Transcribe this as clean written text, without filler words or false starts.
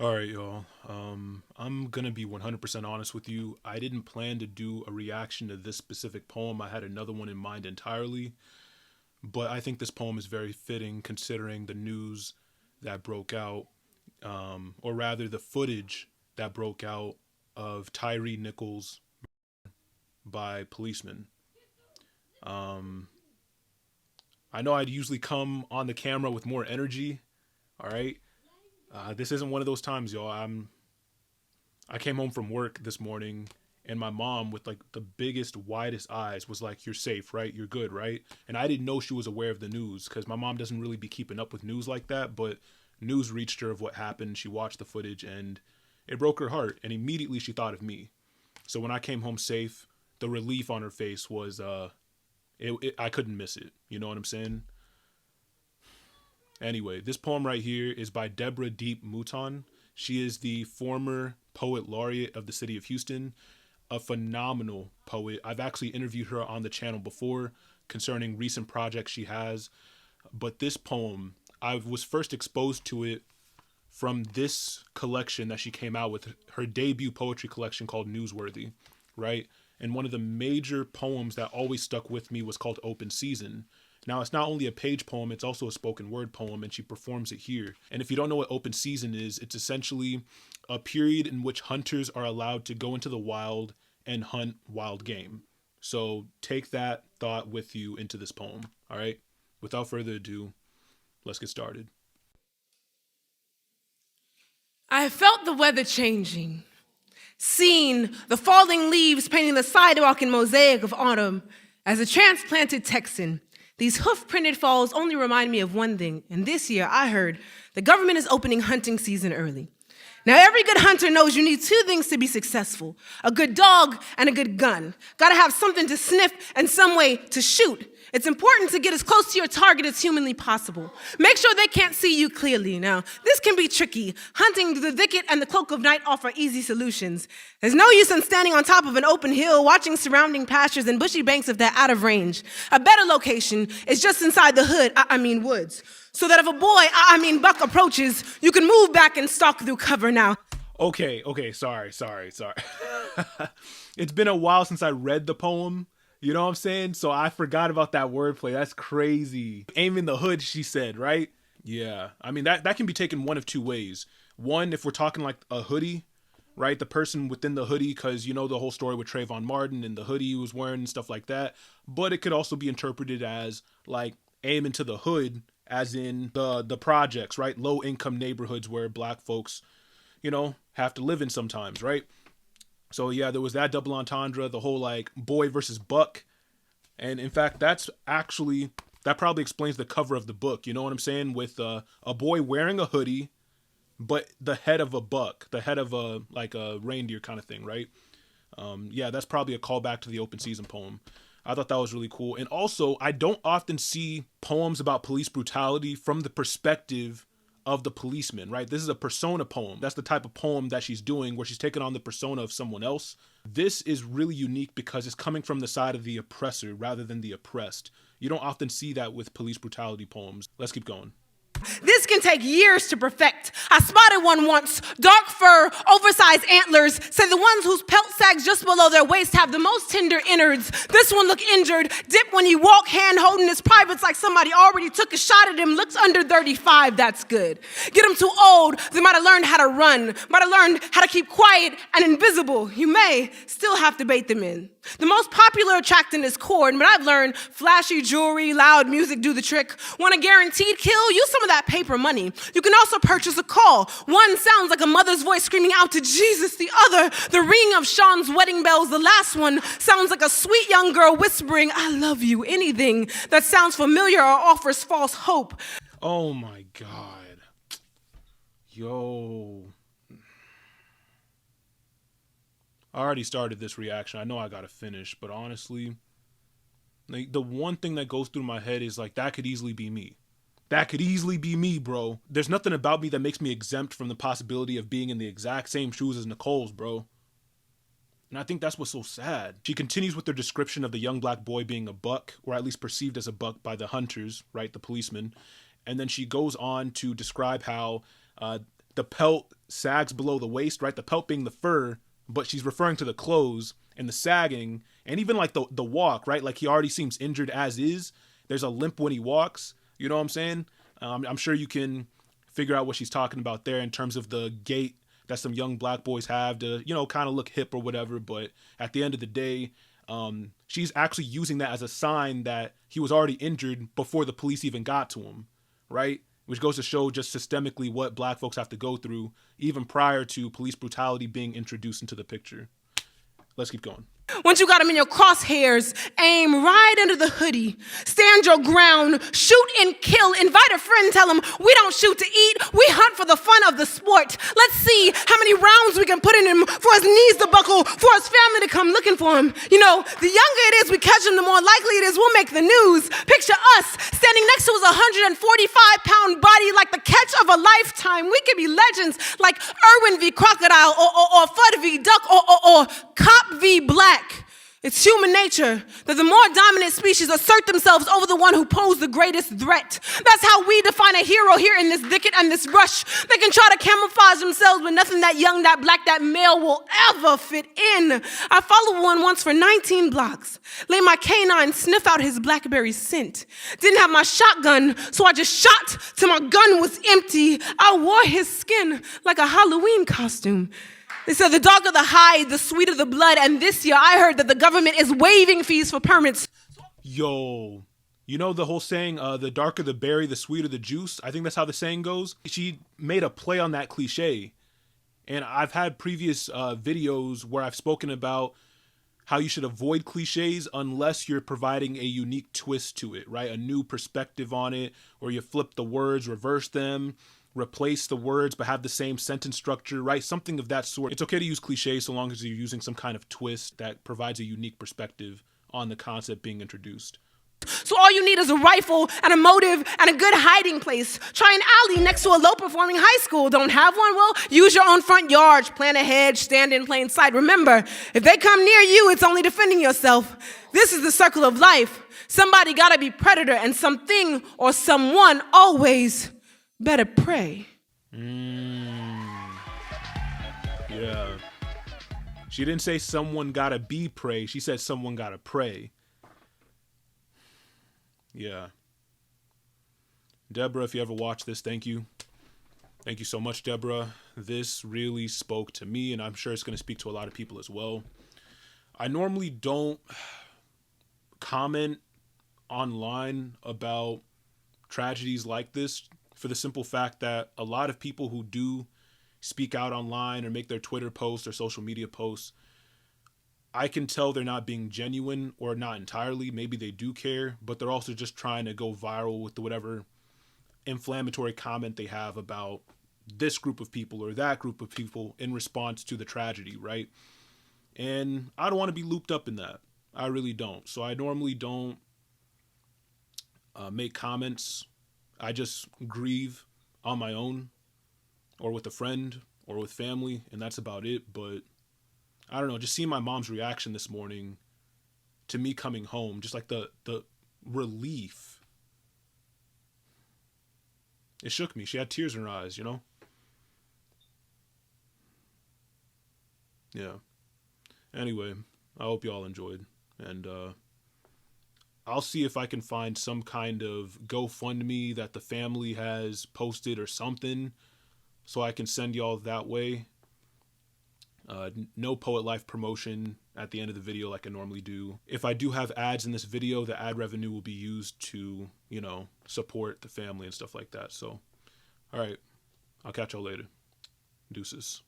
All right, y'all. I'm gonna be 100% honest with you. I didn't plan to do a reaction to this specific poem. I had another one in mind entirely, but I think this poem is very fitting considering the news that broke out, or rather, the footage that broke out of Tyre Nichols by policemen. Um, I know I'd usually come on the camera with more energy. All right, this isn't one of those times, y'all. I came home from work this morning and my mom with like the biggest widest eyes was like, "You're safe, right? You're good, right?" And I didn't know she was aware of the news cuz my mom doesn't really be keeping up with news like that, but news reached her of what happened. She watched the footage and it broke her heart, and immediately she thought of me. So when I came home safe, the relief on her face was I couldn't miss it. You know what I'm saying? Anyway, this poem right here is by Deborah D.E.E.P Mouton. She is the former poet laureate of the city of Houston, a phenomenal poet. I've actually interviewed her on the channel before concerning recent projects she has. But this poem, I was first exposed to it from this collection that she came out with, her debut poetry collection called Newsworthy, right? And one of the major poems that always stuck with me was called Open Season. Now, it's not only a page poem, it's also a spoken word poem, and she performs it here. And if you don't know what open season is, it's essentially a period in which hunters are allowed to go into the wild and hunt wild game. So take that thought with you into this poem, all right? Without further ado, let's get started. I have felt the weather changing, seen the falling leaves painting the sidewalk in mosaic of autumn. As a transplanted Texan, these hoof-printed falls only remind me of one thing, and this year I heard the government is opening hunting season early. Now, every good hunter knows you need two things to be successful: a good dog and a good gun. Gotta have something to sniff and some way to shoot. It's important to get as close to your target as humanly possible. Make sure they can't see you clearly. Now, this can be tricky. Hunting the thicket and the cloak of night offer easy solutions. There's no use in standing on top of an open hill, watching surrounding pastures and bushy banks if they're out of range. A better location is just inside the hood, woods, so that if a boy, buck approaches, you can move back and stalk through cover now. Okay, sorry. It's been a while since I read the poem. You know what I'm saying? So I forgot about that wordplay. That's crazy. Aim in the hood, she said, right? Yeah. I mean, that can be taken one of two ways. One, if we're talking like a hoodie, right? The person within the hoodie, because you know the whole story with Trayvon Martin and the hoodie he was wearing and stuff like that. But it could also be interpreted as like aim into the hood, as in the projects, right? Low income neighborhoods where black folks, have to live in sometimes, right? So yeah, there was that double entendre, the whole like boy versus buck. And in fact, that probably explains the cover of the book. You know what I'm saying? With a boy wearing a hoodie, but the head of a buck, the head of a reindeer kind of thing, right? Yeah, that's probably a callback to the open season poem. I thought that was really cool. And also, I don't often see poems about police brutality from the perspective of the policeman, right? This is a persona poem. That's the type of poem that she's doing, where she's taking on the persona of someone else. This is really unique because it's coming from the side of the oppressor rather than the oppressed. You don't often see that with police brutality poems. Let's keep going. This can take years to perfect. I spotted one once. Dark fur, oversized antlers. Say the ones whose pelt sags just below their waist have the most tender innards. This one look injured. Dip when he walk, hand holding his privates like somebody already took a shot at him. Looks under 35, that's good. Get him too old, they might have learned how to run. Might have learned how to keep quiet and invisible. You may still have to bait them in. The most popular attractant is cord, but I've learned flashy jewelry, loud music do the trick. Want a guaranteed kill? Use some of that paper money. You can also purchase a call. One sounds like a mother's voice screaming out to Jesus. The other, the ringing of Sean's wedding bells. The last one sounds like a sweet young girl whispering, "I love you." Anything that sounds familiar or offers false hope. Oh my God. Yo. I already started this reaction. I know I gotta finish, but honestly, like, the one thing that goes through my head is like, that could easily be me. That could easily be me, bro. There's nothing about me that makes me exempt from the possibility of being in the exact same shoes as Nichols, bro. And I think that's what's so sad. She continues with her description of the young black boy being a buck, or at least perceived as a buck by the hunters, right, the policemen. And then she goes on to describe how the pelt sags below the waist, right? The pelt being the fur, but she's referring to the clothes and the sagging, and even like the walk, right? Like he already seems injured as is. There's a limp when he walks. You know what I'm saying? I'm sure you can figure out what she's talking about there in terms of the gait that some young black boys have to, you know, kind of look hip or whatever. But at the end of the day, she's actually using that as a sign that he was already injured before the police even got to him, right? Which goes to show just systemically what black folks have to go through even prior to police brutality being introduced into the picture. Let's keep going. Once you got him in your crosshairs, aim right under the hoodie. Stand your ground, shoot and kill. Invite a friend, tell him we don't shoot to eat. We hunt for the fun of the sport. Let's see how many rounds we can put in him for his knees to buckle, for his family to come looking for him. You know, the younger it is we catch him, the more likely it is we'll make the news. Picture us standing next to his 145-pound body like the catch of a lifetime. We could be legends like Irwin v. Crocodile or Fudd v. Duck or Cop v. Black. It's human nature that the more dominant species assert themselves over the one who posed the greatest threat. That's how we define a hero here in this thicket and this brush. They can try to camouflage themselves, but nothing that young, that black, that male will ever fit in. I followed one once for 19 blocks. Lay my canine sniff out his blackberry scent. Didn't have my shotgun, so I just shot till my gun was empty. I wore his skin like a Halloween costume. They said the darker the hide, the sweeter the blood. And this year I heard that the government is waiving fees for permits. Yo, you know the whole saying, the darker the berry, the sweeter the juice? I think that's how the saying goes. She made a play on that cliche. And I've had previous videos where I've spoken about how you should avoid cliches unless you're providing a unique twist to it, right? A new perspective on it, or you flip the words, reverse them, replace the words but have the same sentence structure, right? Something of that sort. It's okay to use cliches so long as you're using some kind of twist that provides a unique perspective on the concept being introduced. So all you need is a rifle and a motive and a good hiding place. Try an alley next to a low-performing high school. Don't have one? Well, use your own front yard. Plant a hedge, stand in plain sight. Remember, if they come near you, it's only defending yourself. This is the circle of life. Somebody gotta be predator, and something or someone always better pray. Yeah. She didn't say someone gotta be prey. She said someone gotta pray. Yeah. Deborah, if you ever watch this, thank you. Thank you so much, Deborah. This really spoke to me, and I'm sure it's going to speak to a lot of people as well. I normally don't comment online about tragedies like this for the simple fact that a lot of people who do speak out online or make their Twitter posts or social media posts, I can tell they're not being genuine, or not entirely. Maybe they do care, but they're also just trying to go viral with whatever inflammatory comment they have about this group of people or that group of people in response to the tragedy, right? And I don't want to be looped up in that. I really don't. So I normally don't make comments. I just grieve on my own or with a friend or with family, and that's about it. But I don't know, just seeing my mom's reaction this morning to me coming home, just like the relief. It shook me. She had tears in her eyes, you know? Yeah. Anyway, I hope y'all enjoyed. And I'll see if I can find some kind of GoFundMe that the family has posted or something so I can send y'all that way. No Poet Life promotion at the end of the video like I normally do. If I do have ads in this video, the ad revenue will be used to, you know, support the family and stuff like that. So, all right, I'll catch y'all later. Deuces.